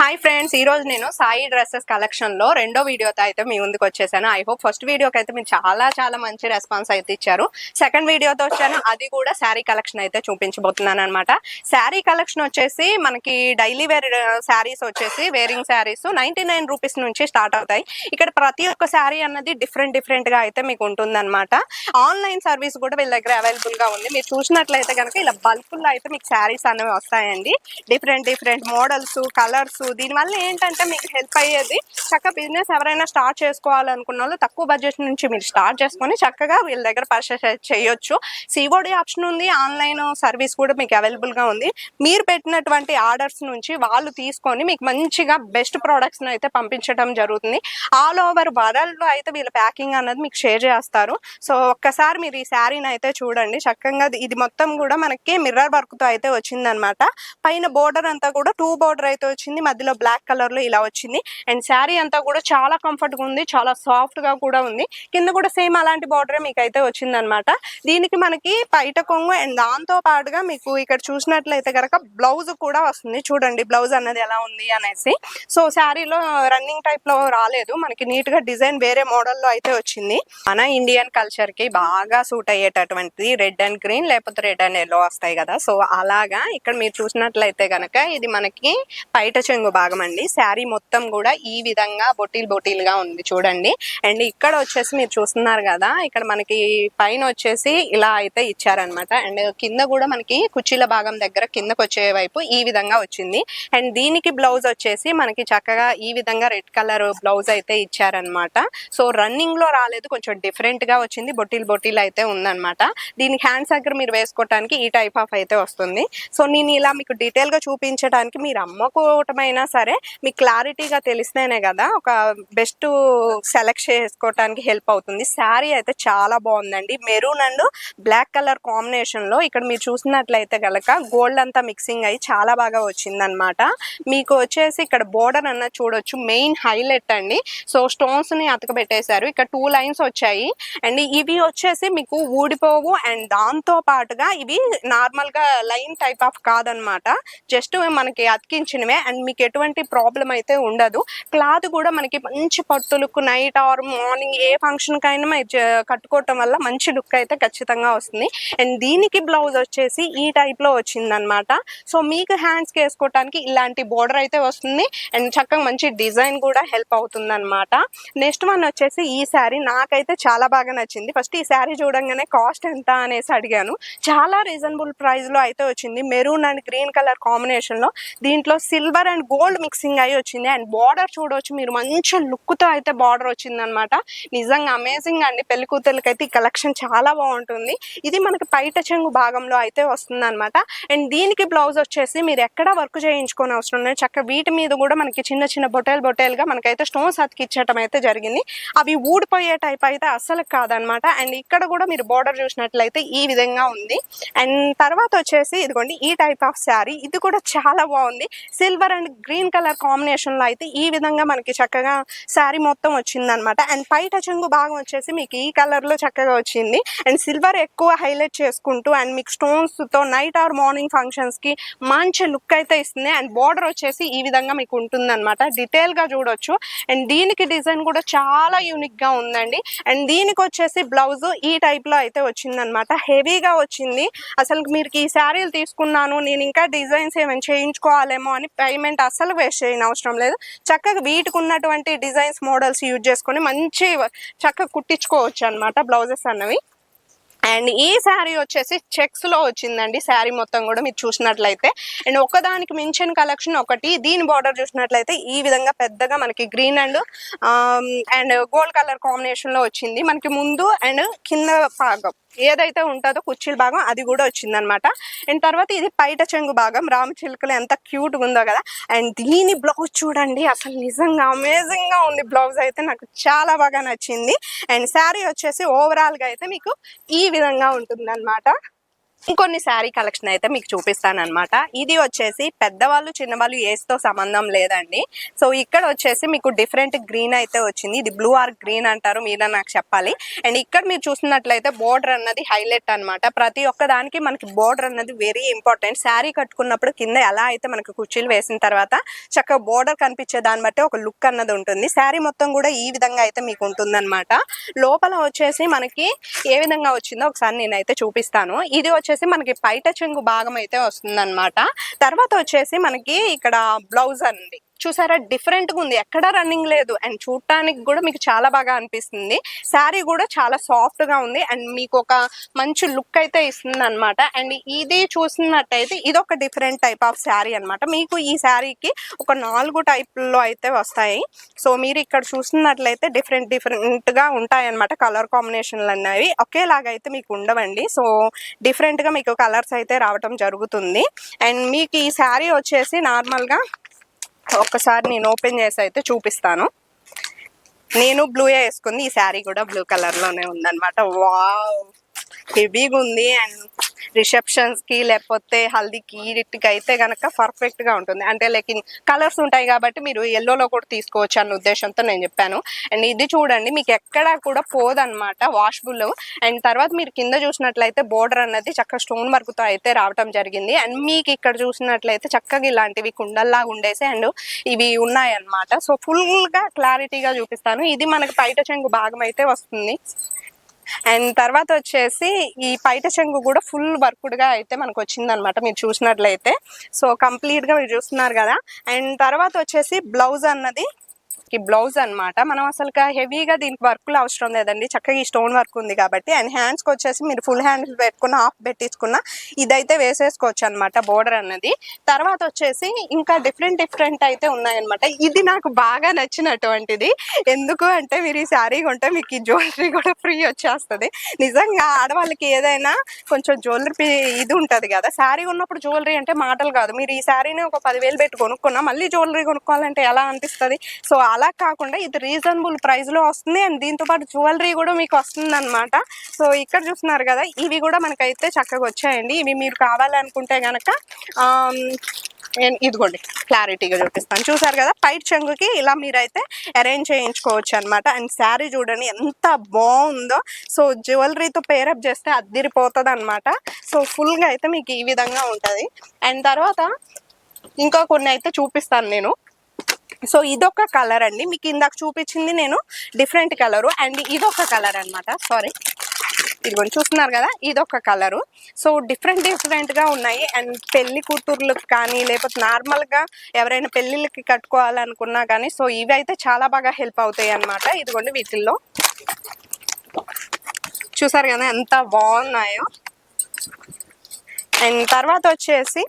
Hi friends, ఈ రోజు నేను సాయి డ్రెస్సెస్ కలెక్షన్ లో రెండో వీడియోతో అయితే మీ ముందుకు వచ్చేసాను. ఐ హోప్ ఫస్ట్ వీడియోకి అయితే మీరు చాలా మంచి రెస్పాన్స్ అయితే ఇచ్చారు. సెకండ్ వీడియోతో వచ్చాను, అది కూడా శారీ కలెక్షన్ అయితే చూపించబోతున్నాను అనమాట. శారీ కలెక్షన్ వచ్చేసి మనకి డైలీ వేర్ శారీస్ వచ్చేసి వేరింగ్ శారీస్ 99 రూపీస్ నుంచి స్టార్ట్ అవుతాయి. ఇక్కడ ప్రతి ఒక్క శారీ అన్నది డిఫరెంట్ గా అయితే మీకు ఉంటుంది అనమాట. ఆన్లైన్ సర్వీస్ కూడా వీళ్ళ దగ్గర అవైలబుల్ గా ఉంది. మీరు చూసినట్లయితే కనుక ఇలా బల్క్ లో అయితే మీకు శారీస్ అనేవి వస్తాయండి. Different models, colours. దీనివల్ల ఏంటంటే మీకు హెల్ప్ అయ్యేది, చక్కగా బిజినెస్ ఎవరైనా స్టార్ట్ చేసుకోవాలనుకున్న వాళ్ళు తక్కువ బడ్జెట్ నుంచి మీరు స్టార్ట్ చేసుకొని చక్కగా వీళ్ళ దగ్గర పర్చేస్ చేయొచ్చు. సిఓడి ఆప్షన్ ఉంది, ఆన్లైన్ సర్వీస్ కూడా మీకు అవైలబుల్ గా ఉంది. మీరు పెట్టినటువంటి ఆర్డర్స్ నుంచి వాళ్ళు తీసుకొని మీకు మంచిగా బెస్ట్ ప్రోడక్ట్స్ అయితే పంపించడం జరుగుతుంది. ఆల్ ఓవర్ వరల్డ్ లో అయితే వీళ్ళ ప్యాకింగ్ అన్నది మీకు షేర్ చేస్తారు. సో ఒక్కసారి మీరు ఈ శారీని అయితే చూడండి. చక్కగా ఇది మొత్తం కూడా మనకి మిర్రర్ వర్క్ తో అయితే వచ్చిందనమాట. పైన బోర్డర్ అంతా కూడా 2 బోర్డర్ అయితే వచ్చింది, మధ్యలో బ్లాక్ కలర్ లో ఇలా వచ్చింది. అండ్ శారీ అంతా కూడా చాలా కంఫర్ట్ గా ఉంది, చాలా సాఫ్ట్ గా కూడా ఉంది. కింద కూడా సేమ్ అలాంటి బోర్డర్ మీకు అయితే వచ్చింది అనమాట. దీనికి మనకి పైట కొంగు అండ్ దాంతో పాటుగా మీకు ఇక్కడ చూసినట్లయితే కనుక బ్లౌజ్ కూడా వస్తుంది. చూడండి బ్లౌజ్ అన్నది ఎలా ఉంది అనేసి. సో శారీలో రన్నింగ్ టైప్ లో రాలేదు, మనకి నీట్ గా డిజైన్ వేరే మోడల్ లో అయితే వచ్చింది. మన ఇండియన్ కల్చర్ కి బాగా సూట్ అయ్యేటటువంటిది రెడ్ అండ్ గ్రీన్, లేకపోతే రెడ్ అండ్ ఎల్లో వస్తాయి కదా. సో అలాగా ఇక్కడ మీరు చూసినట్లయితే కనుక ఇది మనకి పైట చెంగు భాగం అండి. శారీ మొత్తం కూడా ఈ విధంగా బొటీల్ గా ఉంది చూడండి. అండ్ ఇక్కడ వచ్చేసి మీరు చూస్తున్నారు కదా, ఇక్కడ మనకి పైన వచ్చేసి ఇలా అయితే ఇచ్చారనమాట. అండ్ కింద కూడా మనకి కుర్చీల భాగం దగ్గర కిందకు వచ్చే వైపు ఈ విధంగా వచ్చింది. అండ్ దీనికి బ్లౌజ్ వచ్చేసి మనకి చక్కగా ఈ విధంగా రెడ్ కలర్ బ్లౌజ్ అయితే ఇచ్చారనమాట. సో రన్నింగ్ లో రాలేదు, కొంచెం డిఫరెంట్ గా వచ్చింది, బొటీల్ అయితే ఉందన్నమాట. దీనికి హ్యాండ్స్ దగ్గర మీరు వేసుకోవడానికి ఈ టైప్ ఆఫ్ అయితే వస్తుంది. సో నేను ఇలా మీకు డీటెయిల్ గా చూపించడానికి, మీరు అమ్మకోవటమైనా సరే మీకు క్లారిటీగా తెలిస్తేనే కదా ఒక బెస్ట్ సెలెక్ట్ చేసుకోవటానికి హెల్ప్ అవుతుంది. శారీ అయితే చాలా బాగుందండి. Maroon and black colour combination లో ఇక్కడ మీరు చూసినట్లయితే కనుక గోల్డ్ అంతా మిక్సింగ్ అయ్యి చాలా బాగా వచ్చిందనమాట. మీకు వచ్చేసి ఇక్కడ బోర్డర్ అన్నది చూడొచ్చు, మెయిన్ హైలైట్ అండి. సో స్టోన్స్ ని అతకబెట్టేశారు, ఇక్కడ 2 లైన్స్ వచ్చాయి. అండ్ ఇవి వచ్చేసి మీకు ఊడిపోవు. అండ్ దాంతో పాటుగా ఇవి నార్మల్ గా లైన్ టైప్ ఆఫ్ కాదనమాట, జస్ట్ మనకి అతికించినవే. అండ్ మీకు ఎటువంటి ప్రాబ్లం అయితే ఉండదు. క్లాత్ కూడా మనకి మంచి పట్టు look, night are morning A function కైనా కట్టుకోవటం వల్ల మంచి లుక్ అయితే ఖచ్చితంగా వస్తుంది. అండ్ దీనికి బ్లౌజ్ వచ్చేసి ఈ టైప్ లో వచ్చింది అనమాట. సో మీకు హ్యాండ్స్ కి వేసుకోవటానికి ఇలాంటి బోర్డర్ అయితే వస్తుంది. అండ్ చక్కగా మంచి డిజైన్ కూడా హెల్ప్ అవుతుంది అనమాట. నెక్స్ట్ వన్ వచ్చేసి ఈ శారీ నాకైతే చాలా బాగా నచ్చింది. ఫస్ట్ ఈ శారీ చూడంగానే కాస్ట్ ఎంత అనేసి అడిగాను. చాలా రీజనబుల్ ప్రైస్ లో అయితే వచ్చింది. Maroon and green colour combination లో దీంట్లో సిల్వర్ అండ్ గోల్డ్ మిక్సింగ్ అయి వచ్చింది. అండ్ బార్డర్ చూడవచ్చు మీరు, మంచి లుక్ తో అయితే బార్డర్ వచ్చింది అనమాట. నిజంగా అమేజింగ్ అండి. పెళ్లి కూతుర్లకి అయితే ఈ కలెక్షన్ చాలా బాగుంటుంది. ఇది మనకి పైట చెంగు భాగంలో అయితే వస్తుంది అనమాట. అండ్ దీనికి బ్లౌజ్ వచ్చేసి మీరు ఎక్కడ వర్క్ చేయించుకోని అవసరం లేదు, చక్కగా వీటి మీద కూడా మనకి చిన్న బొటేల్ గా మనకైతే స్టోన్స్ అతికిచ్చటం అయితే జరిగింది. అవి ఊడిపోయే టైప్ అయితే అస్సలు కాదనమాట. అండ్ ఇక్కడ కూడా మీరు బార్డర్ చూసినట్లయితే ఈ విధంగా ఉంది. అండ్ తర్వాత వచ్చేసి ఇదిగోండి ఈ టైప్ ఆఫ్ శారీ, ఇది కూడా చాలా బాగుంది. Silver and green colour combination లో అయితే ఈ విధంగా మనకి చక్కగా శారీ మొత్తం వచ్చిందనమాట. అండ్ పైట చెంగు భాగం వచ్చేసి మీకు ఈ కలర్ లో చక్కగా వచ్చింది. అండ్ సిల్వర్ ఎక్కువ హైలైట్ చేసుకుంటూ అండ్ మీకు స్టోన్స్ తో నైట్ ఆర్ మార్నింగ్ ఫంక్షన్స్ కి మంచి లుక్ అయితే ఇస్తుంది. అండ్ బార్డర్ వచ్చేసి ఈ విధంగా మీకు ఉంటుంది అనమాట, డీటెయిల్ గా చూడొచ్చు. అండ్ దీనికి డిజైన్ కూడా చాలా యూనిక్ గా ఉందండి. అండ్ దీనికి వచ్చేసి బ్లౌజ్ ఈ టైప్ లో అయితే వచ్చిందనమాట, హెవీగా వచ్చింది. అసలు మీరు ఈ శారీలు తీసుకున్నాను, నేను ఇంకా డిజైన్స్ ఏమైనా చేయించుకోవాలేమో అని పేమెంట్ అస్సలు వేస్ట్ చేయని అవసరం లేదు. చక్కగా వీటికి ఉన్నటువంటి డిజైన్స్, మోడల్స్ యూజ్ చేసుకొని మంచి చక్కగా కుట్టించుకోవచ్చు అనమాట బ్లౌజెస్ అన్నవి. అండ్ ఈ శారీ వచ్చేసి చెక్స్ లో వచ్చిందండి. శారీ మొత్తం కూడా మీరు చూసినట్లయితే అండ్ ఒకదానికి మించిన కలెక్షన్ ఒకటి. దీని బార్డర్ చూసినట్లయితే ఈ విధంగా పెద్దగా మనకి green and gold colour combination లో వచ్చింది. మనకి ముందు అండ్ కింద భాగం ఏదైతే ఉంటుందో కుర్చీల భాగం అది కూడా వచ్చిందనమాట. అండ్ తర్వాత ఇది పైట చెంగు భాగం, రామచిలుకలు ఎంత క్యూట్ ఉందో కదా. అండ్ దీని బ్లౌజ్ చూడండి, అసలు నిజంగా అమేజింగ్ గా ఉంది. బ్లౌజ్ అయితే నాకు చాలా బాగా నచ్చింది. అండ్ శారీ వచ్చేసి ఓవరాల్ గా అయితే మీకు ఈ విధంగా ఉంటుంది అనమాట. ఇంకొన్ని శారీ కలెక్షన్ అయితే మీకు చూపిస్తాను అనమాట. ఇది వచ్చేసి పెద్దవాళ్ళు చిన్నవాళ్ళు ఏజ్ తో సంబంధం లేదండి. సో ఇక్కడ వచ్చేసి మీకు డిఫరెంట్ గ్రీన్ అయితే వచ్చింది. ఇది బ్లూ ఆర్ గ్రీన్ అంటారు, మీరే నాకు చెప్పాలి. అండ్ ఇక్కడ మీరు చూసినట్లయితే బోర్డర్ అన్నది హైలైట్ అనమాట. ప్రతి ఒక్క దానికి మనకి బోర్డర్ అన్నది వెరీ ఇంపార్టెంట్. శారీ కట్టుకున్నప్పుడు కింద ఎలా అయితే మనకి కుర్చీలు వేసిన తర్వాత చక్కగా బోర్డర్ కనిపించే దాన్ని బట్టి ఒక లుక్ అన్నది ఉంటుంది. శారీ మొత్తం కూడా ఈ విధంగా అయితే మీకు ఉంటుంది అనమాట. లోపల వచ్చేసి మనకి ఏ విధంగా వచ్చిందో ఒకసారి నేనైతే చూపిస్తాను. ఇది వచ్చేసి మనకి పైట చెంగు భాగం అయితే వస్తుంది అనమాట. తర్వాత వచ్చేసి మనకి ఇక్కడ బ్లౌజ్ అండి, చూసారా డిఫరెంట్ గా ఉంది, ఎక్కడ రన్నింగ్ లేదు. అండ్ చూడటానికి కూడా మీకు చాలా బాగా అనిపిస్తుంది. శారీ కూడా చాలా సాఫ్ట్ గా ఉంది అండ్ మీకు ఒక మంచి లుక్ అయితే ఇస్తుంది అనమాట. అండ్ ఇది చూసినట్టయితే ఇది ఒక డిఫరెంట్ టైప్ ఆఫ్ శారీ అనమాట. మీకు ఈ శారీకి ఒక 4 టైప్లో అయితే వస్తాయి. సో మీరు ఇక్కడ చూసినట్లయితే డిఫరెంట్ గా ఉంటాయి అనమాట. కలర్ కాంబినేషన్లు అనేవి ఒకేలాగా అయితే మీకు ఉండవండి. సో డిఫరెంట్ గా మీకు కలర్స్ అయితే రావటం జరుగుతుంది. అండ్ మీకు ఈ శారీ వచ్చేసి నార్మల్ గా ఒక్కసారి నేను ఓపెన్ చేసి అయితే చూపిస్తాను. నేను బ్లూ వేసుకుంది, ఈ శారీ కూడా బ్లూ కలర్ లోనే ఉందన్నమాట. వావ్, హెవీగా ఉంది. అండ్ రిసెప్షన్స్ కి లేకపోతే హల్దీకి వీటికి అయితే గనక పర్ఫెక్ట్ గా ఉంటుంది. అంటే లైక్ కలర్స్ ఉంటాయి కాబట్టి మీరు ఎల్లోలో కూడా తీసుకోవచ్చు అన్న ఉద్దేశంతో నేను చెప్పాను. అండ్ ఇది చూడండి మీకు ఎక్కడా కూడా పోదన్నమాట, వాషబుల్. అండ్ తర్వాత మీరు కింద చూసినట్లయితే బోర్డర్ అన్నది చక్కగా స్టోన్ వర్క్ తో అయితే రావటం జరిగింది. అండ్ మీకు ఇక్కడ చూసినట్లయితే చక్కగా ఇలాంటివి కుండల్లాగా ఉండేసి అండ్ ఇవి ఉన్నాయి అన్నమాట. సో ఫుల్ గా క్లారిటీగా చూపిస్తాను. ఇది మనకి పైట చెంగు భాగం అయితే వస్తుంది. అండ్ తర్వాత వచ్చేసి ఈ పైట చెంగు కూడా ఫుల్ వర్క్డ్ గా అయితే మనకు వచ్చింది అనమాట మీరు చూసినట్లయితే. సో కంప్లీట్ గా మీరు చూస్తున్నారు కదా. అండ్ తర్వాత వచ్చేసి బ్లౌజ్ అన్నది బ్లౌజ్ అనమాట. మనం అసలు హెవీగా దీనికి వర్క్లు అవసరం లేదండి, చక్కగా ఈ స్టోన్ వర్క్ ఉంది కాబట్టి. అండ్ హ్యాండ్స్కి వచ్చేసి మీరు ఫుల్ హ్యాండ్స్ పెట్టుకున్న హాఫ్ పెట్టించుకున్న ఇదైతే వేసేసుకోవచ్చు అనమాట బోర్డర్ అన్నది. తర్వాత వచ్చేసి ఇంకా డిఫరెంట్ అయితే ఉన్నాయన్నమాట. ఇది నాకు బాగా నచ్చినటువంటిది. ఎందుకు అంటే మీరు ఈ శారీ కొంటే మీకు ఈ జ్యువెలరీ కూడా ఫ్రీ వచ్చేస్తుంది. నిజంగా ఆడవాళ్ళకి ఏదైనా కొంచెం జ్యువెలరీ ఇది ఉంటుంది కదా, శారీ ఉన్నప్పుడు జ్యువెలరీ అంటే మాటలు కాదు. మీరు ఈ శారీని ఒక 10,000 పెట్టి కొనుక్కున్నా మళ్ళీ జ్యువెలరీ కొనుక్కోవాలంటే ఎలా అనిపిస్తుంది. సో అలా కాకుండా ఇది రీజనబుల్ ప్రైస్ లో వస్తుంది. అండ్ దీంతో పాటు జ్యువెలరీ కూడా మీకు వస్తుంది అనమాట. సో ఇక్కడ చూస్తున్నారు కదా, ఇవి కూడా మనకైతే చక్కగా వచ్చాయండి. ఇవి మీరు కావాలనుకుంటే గనక ఇదిగోండి క్లారిటీగా చూపిస్తాను. చూసారు కదా, పైట్ చెంగుకి ఇలా మీరైతే అరేంజ్ చేయించుకోవచ్చు అనమాట. అండ్ శారీ చూడండి ఎంత బాగుందో. సో జ్యువెలరీతో పేరప్ చేస్తే అద్దిరిపోతుంది అనమాట. సో ఫుల్ గా అయితే మీకు ఈ విధంగా ఉంటది. అండ్ తర్వాత ఇంకా కొన్ని అయితే చూపిస్తాను నేను. సో ఇదొక కలర్ అండి, మీకు ఇందాక చూపించింది నేను డిఫరెంట్ కలరు. అండ్ ఇదొక కలర్ అనమాట. సారీ, ఇదిగోండి చూస్తున్నారు కదా, ఇదొక కలరు. సో డిఫరెంట్ గా ఉన్నాయి. అండ్ పెళ్లి కూతుర్లకు కానీ లేకపోతే నార్మల్ గా ఎవరైనా పెళ్లిళ్ళకి కట్టుకోవాలనుకున్నా కానీ సో ఇవి అయితే చాలా బాగా హెల్ప్ అవుతాయి అనమాట. ఇదిగోండి వీటిల్లో చూసారు కదా ఎంత బాగున్నాయో. అండ్ తర్వాత వచ్చేసి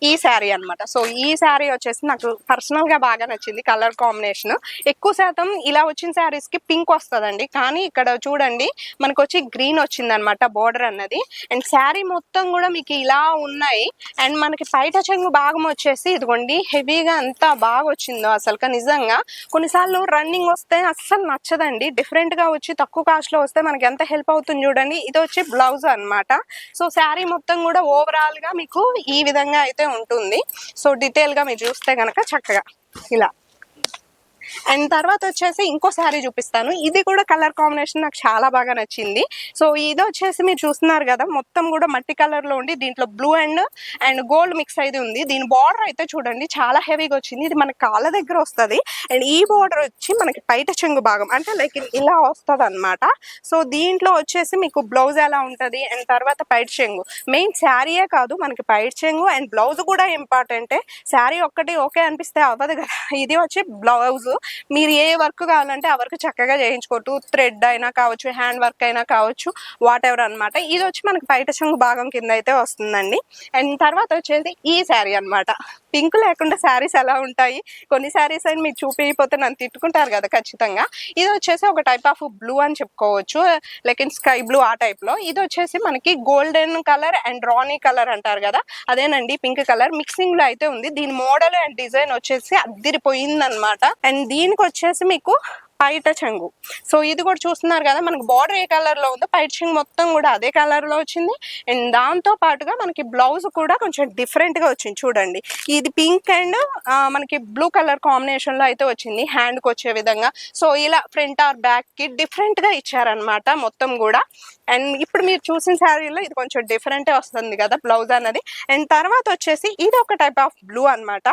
ఈ శారీ అనమాట. సో ఈ శారీ వచ్చేసి నాకు పర్సనల్ గా బాగా నచ్చింది. కలర్ కాంబినేషన్ ఎక్కువ శాతం ఇలా వచ్చిన శారీస్ కి పింక్ వస్తుందండి, కానీ ఇక్కడ చూడండి మనకు వచ్చి గ్రీన్ వచ్చింది అనమాట బోర్డర్ అన్నది. అండ్ శారీ మొత్తం కూడా మీకు ఇలా ఉన్నాయి. అండ్ మనకి పైట చెంగు భాగం వచ్చేసి ఇదిగోండి హెవీగా ఎంత బాగా వచ్చిందో అసలు నిజంగా. కొన్నిసార్లు రన్నింగ్ వస్తే అస్సలు నచ్చదండి, డిఫరెంట్ గా వచ్చి తక్కువ కాస్ట్ లో వస్తే మనకి ఎంత హెల్ప్ అవుతుంది చూడండి. ఇది వచ్చి బ్లౌజ్ అనమాట. సో శారీ మొత్తం కూడా ఓవరాల్ గా మీకు ఈ విధంగా అయితే ఉంటుంది. సో డీటెయిల్ గా మీరు చూస్తే గనక చక్కగా ఇలా. అండ్ తర్వాత వచ్చేసి ఇంకో శారీ చూపిస్తాను. ఇది కూడా కలర్ కాంబినేషన్ నాకు చాలా బాగా నచ్చింది. సో ఇది వచ్చేసి మీరు చూస్తున్నారు కదా, మొత్తం కూడా మట్టి కలర్ లో ఉండి దీంట్లో బ్లూ అండ్ గోల్డ్ మిక్స్ అయితే ఉంది. దీని బార్డర్ అయితే చూడండి చాలా హెవీగా వచ్చింది. ఇది మన కాళ్ళ దగ్గర వస్తుంది. అండ్ ఈ బార్డర్ వచ్చి మనకి పైట చెంగు భాగం అంటే లైక్ ఇలా వస్తుంది అనమాట. సో దీంట్లో వచ్చేసి మీకు బ్లౌజ్ ఎలా ఉంటది అండ్ తర్వాత పైట చెంగు. మెయిన్ శారీయే కాదు మనకి పైట చెంగు అండ్ బ్లౌజ్ కూడా ఇంపార్టెంటే. శారీ ఒక్కటి ఓకే అనిపిస్తే అవ్వదు కదా. ఇది వచ్చి బ్లౌజ్, మీరు ఏ వర్క్ కావాలంటే ఆ వర్క్ చక్కగా చేయించుకోవచ్చు. థ్రెడ్ అయినా కావచ్చు, హ్యాండ్ వర్క్ అయినా కావచ్చు, వాట్ ఎవర్ అనమాట. ఇది వచ్చి మనకి పైట చెంగు భాగం కింద అయితే వస్తుందండి. అండ్ తర్వాత వచ్చేసి ఈ శారీ అనమాట. పింక్ లేకుండా శారీస్ ఎలా ఉంటాయి, కొన్ని శారీస్ అని మీరు చూపించకపోతే నన్ను తిట్టుకుంటారు కదా ఖచ్చితంగా. ఇది వచ్చేసి ఒక టైప్ ఆఫ్ బ్లూ అని చెప్పుకోవచ్చు, లైక్ ఇన్ స్కై బ్లూ ఆ టైప్ లో. ఇది వచ్చేసి మనకి golden colour and Rani colour అంటారు కదా, అదేనండి పింక్ కలర్ మిక్సింగ్ లో అయితే ఉంది. దీని మోడల్ అండ్ డిజైన్ వచ్చేసి అద్దిరిపోయింది అనమాట. అండ్ దీనికి వచ్చేసి మీకు పైట చెంగు. సో ఇది కూడా చూస్తున్నారు కదా, మనకి బార్డర్ ఏ కలర్ లో ఉందో పైట చెంగు మొత్తం కూడా అదే కలర్ లో వచ్చింది. అండ్ దాంతో పాటుగా మనకి బ్లౌజ్ కూడా కొంచెం డిఫరెంట్ గా వచ్చింది చూడండి. ఇది పింక్ అండ్ మనకి బ్లూ కలర్ కాంబినేషన్ లో అయితే వచ్చింది హ్యాండ్ కి వచ్చే విధంగా. సో ఇలా ఫ్రంట్ ఆర్ బ్యాక్ కి డిఫరెంట్ గా ఇచ్చారనమాట మొత్తం కూడా. అండ్ ఇప్పుడు మీరు చూసిన శారీలో ఇది కొంచెం డిఫరెంట్ వస్తుంది కదా బ్లౌజ్ అన్నది. అండ్ తర్వాత వచ్చేసి ఇది ఒక టైప్ ఆఫ్ బ్లూ అన్నమాట.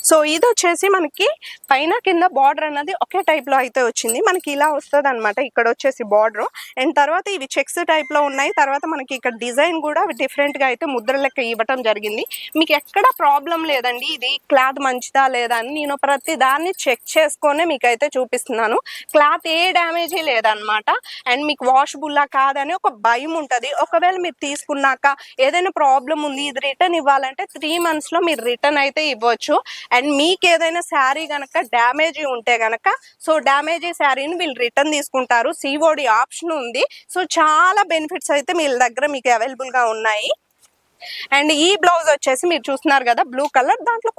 సో ఇది వచ్చేసి మనకి పైన కింద బార్డర్ అన్నది ఒకే టైప్ లో అయితే వచ్చింది. మనకి ఇలా వస్తుంది అనమాట ఇక్కడ వచ్చేసి బార్డర్. అండ్ తర్వాత ఇవి చెక్స్ టైప్ లో ఉన్నాయి. తర్వాత మనకి ఇక్కడ డిజైన్ కూడా డిఫరెంట్ గా అయితే ముద్ర లెక్క ఇవ్వటం జరిగింది. మీకు ఎక్కడ ప్రాబ్లం లేదండి, ఇది క్లాత్ మంచిదా లేదా అని నేను ప్రతి దాన్ని చెక్ చేసుకొని మీకైతే చూపిస్తున్నాను. క్లాత్ ఏ డ్యామేజీ లేదనమాట. అండ్ మీకు వాషబుల్లా కాదని ఒక భయం ఉంటుంది. ఒకవేళ మీరు తీసుకున్నాక ఏదైనా ప్రాబ్లం ఉంది ఇది రిటర్న్ ఇవ్వాలంటే 3 months లో మీరు రిటర్న్ అయితే ఇవ్వచ్చు. అండ్ మీకు ఏదైనా శారీ కనుక డ్యామేజ్ ఉంటే గనక సో డ్యామేజ్ శారీని వీళ్ళు రిటర్న్ తీసుకుంటారు. సిఓడి ఆప్షన్ ఉంది. సో చాలా బెనిఫిట్స్ అయితే వీళ్ళ దగ్గర మీకు అవైలబుల్ గా ఉన్నాయి. అండ్ ఈ బ్లౌజ్ వచ్చేసి మీరు చూస్తున్నారు కదా బ్లూ కలర్, దాంట్లో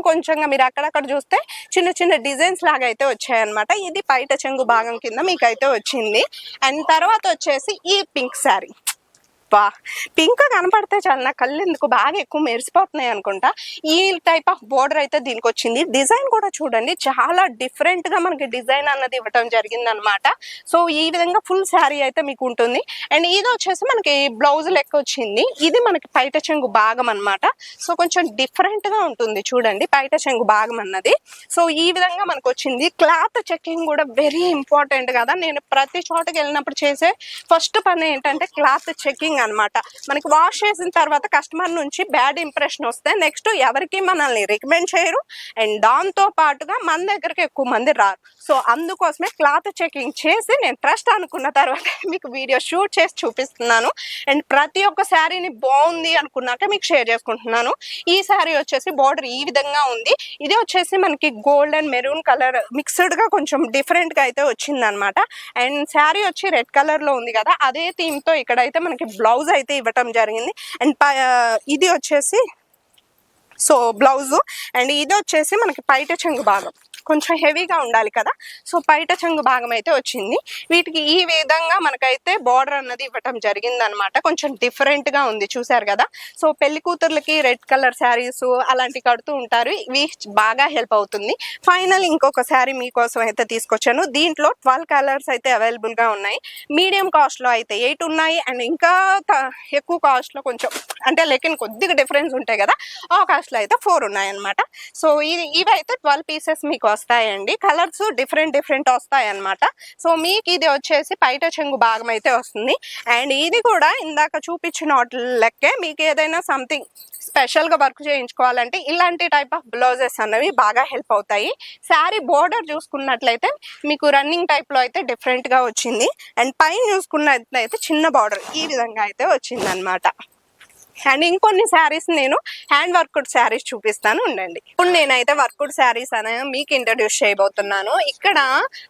కొంచెంగా మీరు అక్కడక్కడ చూస్తే చిన్న చిన్న డిజైన్స్ లాగా అయితే వచ్చాయన్నమాట. ఇది పైట చెంగు భాగం కింద మీకు అయితే వచ్చింది. అండ్ తర్వాత వచ్చేసి ఈ పింక్ శారీ, పింక్ కనపడితే చాలా నా కళ్ళు ఎందుకు బాగా ఎక్కువ మెరిసిపోతున్నాయి అనుకుంటా. ఈ టైప్ ఆఫ్ బోర్డర్ అయితే దీనికి వచ్చింది. డిజైన్ కూడా చూడండి చాలా డిఫరెంట్ గా మనకి డిజైన్ అన్నది ఇవ్వటం జరిగింది అనమాట. సో ఈ విధంగా ఫుల్ శారీ అయితే మీకు ఉంటుంది. అండ్ ఇది వచ్చేసి మనకి బ్లౌజ్ లెక్క వచ్చింది. ఇది మనకి పైట చెంగు భాగం అనమాట. సో కొంచెం డిఫరెంట్ గా ఉంటుంది చూడండి పైట చెంగు భాగం అన్నది. సో ఈ విధంగా మనకు వచ్చింది. క్లాత్ చెకింగ్ కూడా వెరీ ఇంపార్టెంట్ కదా. నేను ప్రతి చోటకి వెళ్ళినప్పుడు చేసే ఫస్ట్ పని ఏంటంటే క్లాత్ చెకింగ్ అనమాట. మనకి వాష్ చేసిన తర్వాత కస్టమర్ నుంచి బ్యాడ్ ఇంప్రెషన్ వస్తే నెక్స్ట్ ఎవరికి మనల్ని రికమెండ్ చేయరు. అండ్ దాంతో పాటుగా మన దగ్గరికి ఎక్కువ మంది రారు. సో అందుకోసమే క్లాత్ చెకింగ్ చేసి నేను ట్రస్ట్ అనుకున్న తర్వాత మీకు వీడియో షూట్ చేసి చూపిస్తున్నాను. అండ్ ప్రతి ఒక్క శారీని బాగుంది అనుకున్నాక మీకు షేర్ చేసుకుంటున్నాను. ఈ శారీ వచ్చేసి బార్డర్ ఈ విధంగా ఉంది. ఇది వచ్చేసి మనకి gold and maroon colour mixed గా కొంచెం డిఫరెంట్ గా అయితే వచ్చింది అనమాట. అండ్ శారీ వచ్చి రెడ్ కలర్ లో ఉంది కదా, అదే థీమ్ తో ఇక్కడైతే మనకి బ్లౌజ్ అయితే ఇవ్వటం జరిగింది. అండ్ ఇది వచ్చేసి సో బ్లౌజ్. అండ్ ఇది వచ్చేసి మనకి పైట చెంగు భాగం కొంచెం హెవీగా ఉండాలి కదా, సో పైట చెంగు భాగం అయితే వచ్చింది. వీటికి ఈ విధంగా మనకైతే బార్డర్ అన్నది ఇవ్వటం జరిగింది అనమాట. కొంచెం డిఫరెంట్ గా ఉంది చూసారు కదా. సో పెళ్లి కూతుర్లకి రెడ్ కలర్ శారీస్ అలాంటివి కడుతూ ఉంటారు, ఇవి బాగా హెల్ప్ అవుతుంది. ఫైనల్ ఇంకొక శారీ మీకోసం అయితే తీసుకొచ్చాను. దీంట్లో 12 కలర్స్ అయితే అవైలబుల్ గా ఉన్నాయి. మీడియం కాస్ట్ లో అయితే 8 ఉన్నాయి. అండ్ ఇంకా ఎక్కువ కాస్ట్ లో కొంచెం అంటే లెక్కన కొద్దిగా డిఫరెన్స్ ఉంటాయి కదా, ఆ కాస్ట్ లో అయితే 4 ఉన్నాయి అనమాట. సో ఇవి అయితే 12 పీసెస్ మీకు వస్తాయండి. కలర్స్ డిఫరెంట్ వస్తాయి అనమాట. సో మీకు ఇది వచ్చేసి పైట చెంగు భాగం అయితే వస్తుంది. అండ్ ఇది కూడా ఇందాక చూపించిన లెక్కే మీకు ఏదైనా సంథింగ్ స్పెషల్ గా వర్క్ చేయించుకోవాలంటే ఇలాంటి టైప్ ఆఫ్ బ్లౌజెస్ అన్నవి బాగా హెల్ప్ అవుతాయి. శారీ బోర్డర్ చూసుకున్నట్లయితే మీకు రన్నింగ్ టైప్ లో అయితే డిఫరెంట్ గా వచ్చింది. అండ్ పైన చూసుకున్నట్లయితే చిన్న బార్డర్ ఈ విధంగా అయితే వచ్చింది అనమాట. అండ్ ఇంకొన్ని శారీస్ నేను హ్యాండ్ వర్క్డ్ శారీస్ చూపిస్తాను ఉండండి. ఇప్పుడు నేనైతే వర్క్డ్ శారీస్ అనే మీకు ఇంట్రడ్యూస్ చేయబోతున్నాను. ఇక్కడ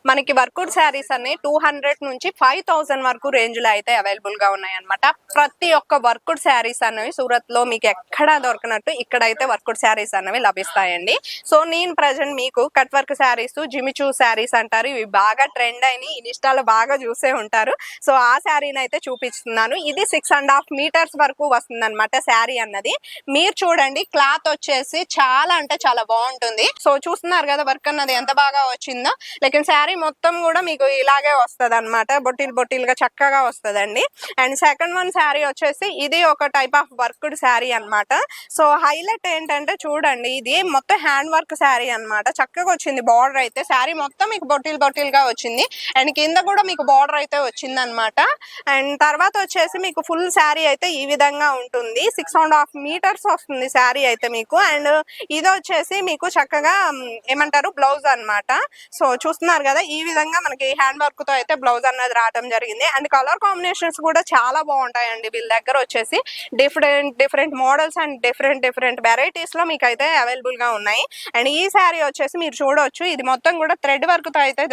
మనకి వర్క్డ్ శారీస్ అనే 200 నుంచి 5000 వరకు రేంజ్ లో అయితే అవైలబుల్ గా ఉన్నాయి అనమాట. ప్రతి ఒక్క వర్క్డ్ శారీస్ అనేవి సూరత్ లో మీకు ఎక్కడా దొరకనట్టు ఇక్కడైతే వర్క్డ్ శారీస్ అనేవి లభిస్తాయండి. సో నేను ప్రజెంట్ మీకు cut work saris, Jimmy Choo saris అంటారు, ఇవి బాగా ట్రెండ్ అయినాయి, ఇన్స్టాలో బాగా చూసే ఉంటారు. సో ఆ శారీని అయితే చూపిస్తున్నాను. ఇది 6.5 meters వరకు వస్తుంది అనమాట శారీ అన్నది. మీరు చూడండి క్లాత్ వచ్చేసి చాలా అంటే చాలా బాగుంటుంది. సో చూస్తున్నారు కదా వర్క్ అన్నది ఎంత బాగా వచ్చిందో. లేకిన్ శారీ మొత్తం కూడా మీకు ఇలాగే వస్తుంది అనమాట, బొట్టిలుగా చక్కగా వస్తుందండి. అండ్ సెకండ్ వన్ శారీ వచ్చేసి ఇది ఒక టైప్ ఆఫ్ వర్క్డ్ శారీ అనమాట. సో హైలైట్ ఏంటంటే చూడండి ఇది మొత్తం హ్యాండ్ వర్క్ శారీ అనమాట. చక్కగా వచ్చింది బార్డర్ అయితే. శారీ మొత్తం మీకు బొట్టిలుగా వచ్చింది. అండ్ కింద కూడా మీకు బార్డర్ అయితే వచ్చింది అనమాట. అండ్ తర్వాత వచ్చేసి మీకు ఫుల్ శారీ అయితే ఈ విధంగా ఉంటుంది. 6.5 meters వస్తుంది శారీ అయితే మీకు. అండ్ ఇది వచ్చేసి మీకు చక్కగా ఏమంటారు బ్లౌజ్ అనమాట. సో చూస్తున్నారు కదా ఈ విధంగా మనకి హ్యాండ్ వర్క్ తో అయితే బ్లౌజ్ అన్నది రావడం జరిగింది. అండ్ కలర్ కాంబినేషన్స్ కూడా చాలా బాగుంటాయండి వీళ్ళ దగ్గర వచ్చేసి. Different models and different varieties లో మీకు అయితే అవైలబుల్ గా ఉన్నాయి. అండ్ ఈ శారీ వచ్చేసి మీరు చూడవచ్చు ఇది మొత్తం కూడా థ్రెడ్ వర్క్ తో అయితే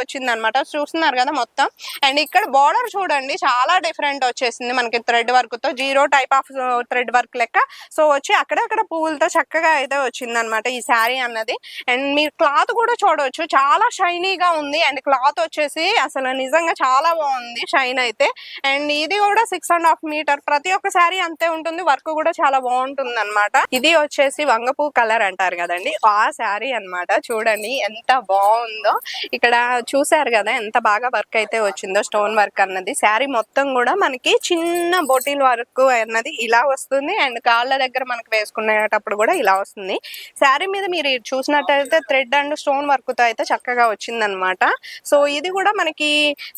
వచ్చింది అనమాట. చూస్తున్నారు కదా మొత్తం. అండ్ ఇక్కడ బార్డర్ చూడండి చాలా డిఫరెంట్ వచ్చేసింది మనకి థ్రెడ్ వర్క్ తో. 0 type of half thread work లెక్క సో వచ్చి అక్కడక్కడ పువ్వులతో చక్కగా అయితే వచ్చింది అనమాట ఈ శారీ అన్నది. అండ్ మీరు క్లాత్ కూడా చూడవచ్చు, చాలా షైనీగా ఉంది. అండ్ క్లాత్ వచ్చేసి అసలు నిజంగా చాలా బాగుంది షైన్ అయితే. అండ్ ఇది కూడా 6.5 మీటర్, ప్రతి ఒక్క శారీ అంతే ఉంటుంది. వర్క్ కూడా చాలా బాగుంటుంది అనమాట. ఇది వచ్చేసి వంగపూ కలర్ అంటారు కదండి, ఆ శారీ అన్నమాట. చూడండి ఎంత బాగుందో. ఇక్కడ చూసారు కదా ఎంత బాగా వర్క్ అయితే వచ్చిందో, స్టోన్ వర్క్ అన్నది. శారీ మొత్తం కూడా మనకి చిన్న బొటిల్ వర్క్ అన్నది ఇలా వస్తుంది. అండ్ కాళ్ళ దగ్గర మనకు వేసుకునేటప్పుడు కూడా ఇలా వస్తుంది. శారీ మీద మీరు చూసినట్టయితే థ్రెడ్ అండ్ స్టోన్ వర్క్ తో అయితే చక్కగా వచ్చిందనమాట. సో ఇది కూడా మనకి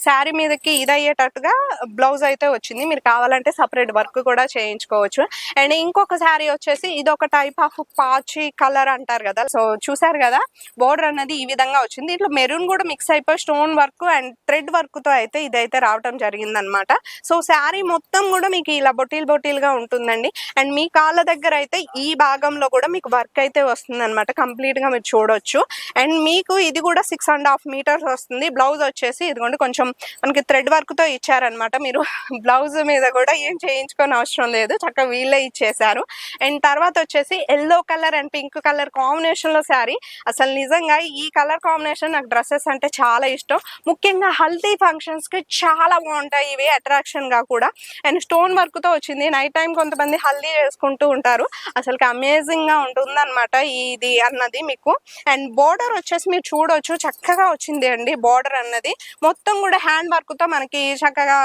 శారీ మీదకి ఇది అయ్యేటట్టుగా బ్లౌజ్ అయితే వచ్చింది. మీరు కావాలంటే సపరేట్ వర్క్ కూడా చేయించుకోవచ్చు. అండ్ ఇంకొక శారీ వచ్చేసి ఇది ఒక టైప్ ఆఫ్ పాచి కలర్ అంటారు కదా. సో చూసారు కదా బోర్డర్ అన్నది ఈ విధంగా వచ్చింది. ఇట్లా మెరూన్ కూడా మిక్స్ అయిపోయి stone work and thread work తో అయితే ఇదైతే రావటం జరిగింది అనమాట. సో శారీ మొత్తం కూడా మీకు ఇలా బొటీల్ గా ఉంటుందండి. అండ్ మీ కాళ్ళ దగ్గర అయితే ఈ భాగంలో కూడా మీకు వర్క్ అయితే వస్తుంది అనమాట. కంప్లీట్ గా మీరు చూడొచ్చు. అండ్ మీకు ఇది కూడా 6.5 మీటర్స్ వస్తుంది. బ్లౌజ్ వచ్చేసి ఇదిగోండి కొంచెం మనకి థ్రెడ్ వర్క్ తో ఇచ్చారనమాట. మీరు బ్లౌజ్ మీద కూడా ఏం చేయించుకోని అవసరం లేదు, చక్కగా వీళ్ళే ఇచ్చేసారు. అండ్ తర్వాత వచ్చేసి yellow colour and pink colour combination లో శారీ. అసలు నిజంగా ఈ కలర్ కాంబినేషన్ నాకు డ్రెస్సెస్ అంటే చాలా ఇష్టం. ముఖ్యంగా హల్దీ ఫంక్షన్స్ కి చాలా బాగుంటాయి ఇవి, అట్రాక్షన్ గా కూడా. అండ్ స్టోన్ వర్క్ తో వచ్చింది. నైట్ టైం కొంతమంది హల్దీ చేసుకుంటూ ఉంటారు, అసలు అమేజింగ్ గా ఉంటుంది అనమాట ఇది అన్నది మీకు. అండ్ బోర్డర్ వచ్చేసి మీరు చూడొచ్చు చక్కగా వచ్చింది అండి. బోర్డర్ అన్నది మొత్తం కూడా హ్యాండ్ వర్క్ తో మనకి చక్కగా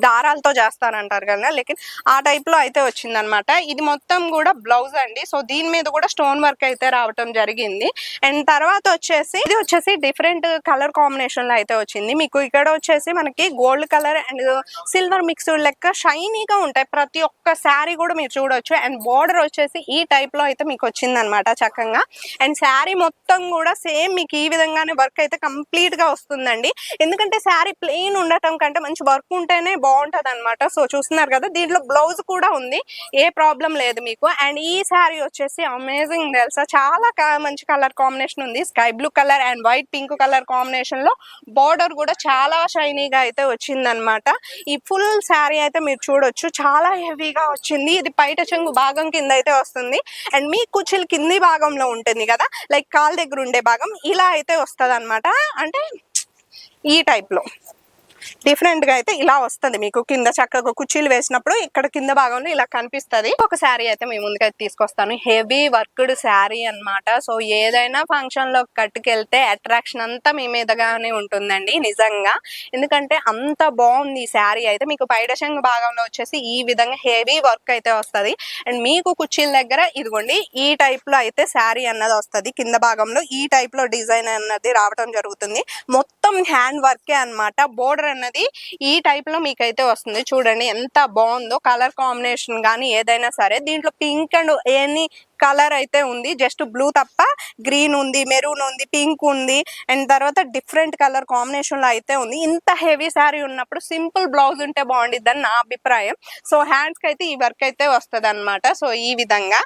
దారాలతో చేస్తారంటారు కదా, లేకిన్ ఆ టైప్ లో అయితే వచ్చింది అనమాట. ఇది మొత్తం కూడా బ్లౌజ్ అండి. సో దీని మీద కూడా స్టోన్ వర్క్ అయితే రావటం జరిగింది. అండ్ తర్వాత వచ్చేసి ఇది వచ్చేసి డిఫరెంట్ కలర్ కాంబినేషన్ లో అయితే వచ్చింది. మీకు ఇక్కడ వచ్చేసి మనకి gold colour and silver mixed లెక్క షైనీగా ఉంటాయి ప్రతి ఒక్క శారీ కూడా మీరు చూడొచ్చు. అండ్ బోర్డర్ వచ్చేసి ఈ టైప్ లో అయితే మీకు వచ్చింది అనమాట చక్కగా. అండ్ శారీ మొత్తం కూడా సేమ్ మీకు ఈ విధంగానే వర్క్ అయితే కంప్లీట్ గా వస్తుందండి. ఎందుకంటే శారీ ప్లెయిన్ ఉండటం కంటే మంచి వర్క్ ఉంటేనే బాగుంటది అనమాట. సో చూస్తున్నారు కదా దీంట్లో బ్లౌజ్ కూడా ఉంది, ఏ ప్రాబ్లం లేదు మీకు. అండ్ ఈ శారీ వచ్చేసి అమేజింగ్ తెలుసా, చాలా మంచి కలర్ కాంబినేషన్ ఉంది. Sky blue colour and white pink colour combination లో బార్డర్ కూడా చాలా షైనీగా అయితే వచ్చింది అనమాట. ఈ ఫుల్ శారీ అయితే మీరు చూడొచ్చు చాలా హెవీగా వచ్చింది. ఇది పైట చెంగు భాగం కింద అయితే వస్తుంది. అండ్ మీ కుర్చీలు కింది భాగంలో ఉంటుంది కదా, లైక్ కాల్ దగ్గర ఉండే భాగం ఇలా అయితే వస్తుంది అనమాట. అంటే ఈ టైప్ లో డిఫరెంట్ గా అయితే ఇలా వస్తుంది మీకు. కింద చక్కగా కుర్చీలు వేసినప్పుడు ఇక్కడ కింద భాగంలో ఇలా కనిపిస్తుంది. ఒక శారీ అయితే మీ ముందుకైతే తీసుకొస్తాను, హెవీ వర్క్డ్ శారీ అన్నమాట. సో ఏదైనా ఫంక్షన్ లో కట్టుకెళ్తే అట్రాక్షన్ అంతా మీ మీదగానే ఉంటుందండి నిజంగా. ఎందుకంటే అంత బాగుంది ఈ శారీ అయితే. మీకు పైడశంగు భాగంలో వచ్చేసి ఈ విధంగా హెవీ వర్క్ అయితే వస్తుంది. అండ్ మీకు కుర్చీల దగ్గర ఇదిగోండి ఈ టైప్ లో అయితే శారీ అన్నది వస్తుంది. కింద భాగంలో ఈ టైప్ లో డిజైన్ అన్నది రావడం జరుగుతుంది. మొత్తం హ్యాండ్ వర్కే అన్నమాట. బోర్డర్ అన్నది ఈ టైప్ లో మీకైతే వస్తుంది. చూడండి ఎంత బాగుందో కలర్ కాంబినేషన్ కానీ ఏదైనా సరే. దీంట్లో పింక్ అండ్ ఎనీ కలర్ అయితే ఉంది, జస్ట్ బ్లూ తప్ప గ్రీన్ ఉంది, మెరూన్ ఉంది, పింక్ ఉంది. అండ్ తర్వాత డిఫరెంట్ కలర్ కాంబినేషన్ లో అయితే ఉంది. ఇంత హెవీ శారీ ఉన్నప్పుడు సింపుల్ బ్లౌజ్ ఉంటే బాగుండిద్దని నా అభిప్రాయం. సో హ్యాండ్స్ కి అయితే ఈ వర్క్ అయితే వస్తుంది అనమాట. సో ఈ విధంగా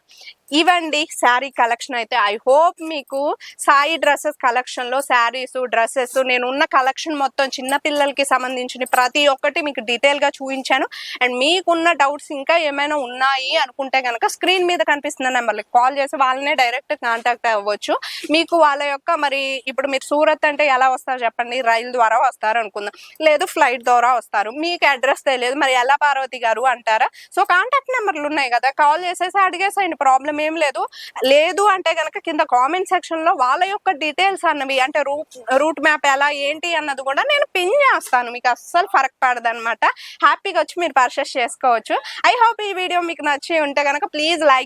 ఇవండి శారీ కలెక్షన్ అయితే. ఐ హోప్ మీకు సాయి డ్రెస్సెస్ కలెక్షన్ లో శారీస్ డ్రెస్సెస్ నేను ఉన్న కలెక్షన్ మొత్తం చిన్న పిల్లలకి సంబంధించిన ప్రతి ఒక్కటి మీకు డీటెయిల్ గా చూపించాను. అండ్ మీకున్న డౌట్స్ ఇంకా ఏమైనా ఉన్నాయి అనుకుంటే కనుక స్క్రీన్ మీద కనిపిస్తున్న నెంబర్కి కాల్ చేసి వాళ్ళనే డైరెక్ట్ కాంటాక్ట్ అవ్వచ్చు. మీకు వాళ్ళ యొక్క మరి ఇప్పుడు మీరు సూరత్ అంటే ఎలా వస్తారు చెప్పండి, రైలు ద్వారా వస్తారు అనుకుందాం, లేదు ఫ్లైట్ ద్వారా వస్తారు, మీకు అడ్రస్ తెలియదు మరి ఎలా పార్వతి గారు అంటారా. సో కాంటాక్ట్ నెంబర్లు ఉన్నాయి కదా, కాల్ చేసేసి అడిగేసేయండి, ప్రాబ్లం ఏం లేదు. లేదు అంటే కనుక కింద కామెంట్ సెక్షన్ లో వాళ్ళ యొక్క డీటెయిల్స్ అన్నవి అంటే రూట్ మ్యాప్ ఎలా ఏంటి అన్నది కూడా నేను పిన్ చేస్తాను, మీకు అస్సలు ఫరక్ పడదు అనమాట. హ్యాపీగా వచ్చి మీరు పర్చేస్ చేసుకోవచ్చు. ఐ హోప్ ఈ వీడియో మీకు నచ్చి ఉంటే కనుక ప్లీజ్ లైక్